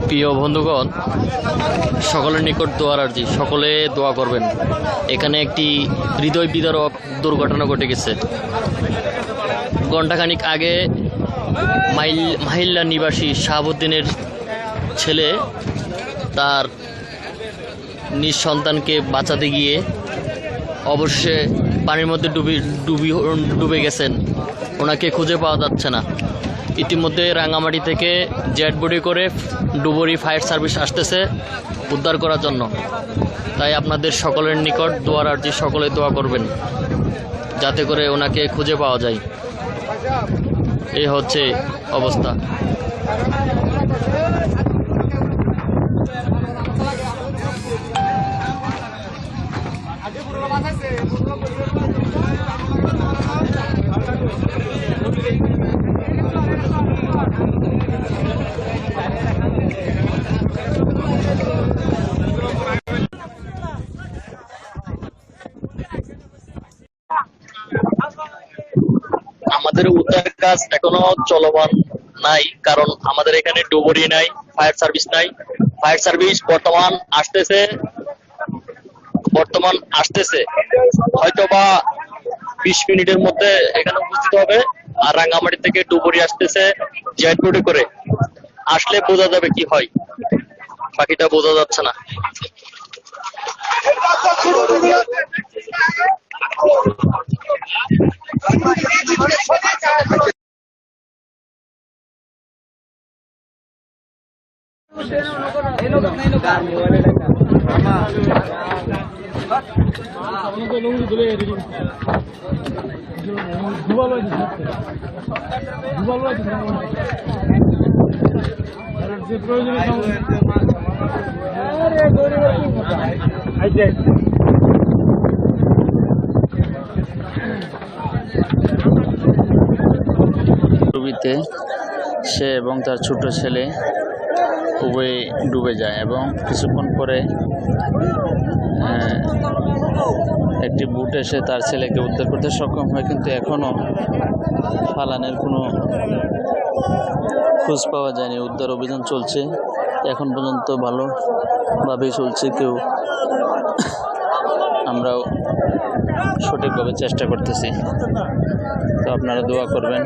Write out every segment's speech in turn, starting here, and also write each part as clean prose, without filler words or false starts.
প্রিয় বন্ধুগণ, সকলের নিকট দোয়ার আরজি, সকলে দোয়া করবেন। এখানে একটি হৃদয় বিদারক দুর্ঘটনা ঘটে গেছে। ঘণ্টাখানিক আগে মাহিল্লা নিবাসী শাহাবুদ্দিনের ছেলে তার নিজ সন্তানকে বাঁচাতে গিয়ে অবশ্যই পানির মধ্যে ডুবে গেছেন। ওনাকে খুঁজে পাওয়া যাচ্ছে না। ইতিমধ্যে রাঙামাটি থেকে জেট বডি করে ডুবুরি ফায়ার সার্ভিস আসতেছে উদ্ধার করার জন্য। তাই আপনাদের সকলের নিকট দোয়ার আরজি, সকলে দোয়া করবেন যাতে করে ওনাকে খুঁজে পাওয়া যায়। এই হচ্ছে অবস্থা। আমাদের উদ্ধার কাজ এখনো চলমান নাই, কারণ আমাদের এখানে ডুবুরি নাই, ফায়ার সার্ভিস নাই। ফায়ার সার্ভিস বর্তমান আসতেছে হয়তো বা 20 মিনিটের মধ্যে এখানে উপস্থিত হবে। আর রাঙ্গামাটি থেকে ডুবুরি আসতেছে জেট বডি করে। আসলে বোঝা যাবে কি হয়, বাকিটা বোঝা যাচ্ছে না। ডুবিতে সে এবং তার ছোট ছেলে উভয়ে ডুবে যায় এবং কিছুক্ষণ পরে একটি বুট এসে তার ছেলেকে উদ্ধার করতে সক্ষম হয়, কিন্তু এখনও ফালানের কোনো খোঁজ পাওয়া যায়নি। উদ্ধার অভিযান চলছে, এখন পর্যন্ত ভালোভাবেই চলছে। আমরাও সঠিকভাবে চেষ্টা করতেছি। তো আপনারা দোয়া করবেন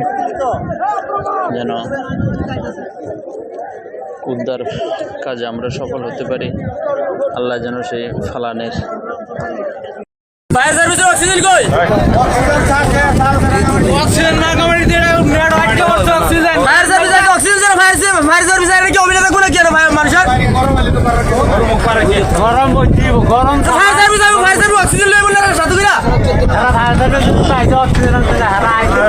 যেন উদ্ধার কাজে আমরা সফল হতে পারি। আল্লাহ যেন সেই ফালানের ফায়ার সার্ভিসের অক্সিজেন কই অক্সিজেন না কমাই দিয়ে নেট হাইট করতে অক্সিজেন ফায়ার সার্ভিস আছে অক্সিজেন ফায়ার সার্ভিস এর কি অভিনয় কোন কি ভাই মানুষের গরম ফায়ার সার্ভিস অক্সিজেন লই বলে সাথে দিরা ফায়ার সার্ভিস চাইছে অক্সিজেন আছে হারা আইছে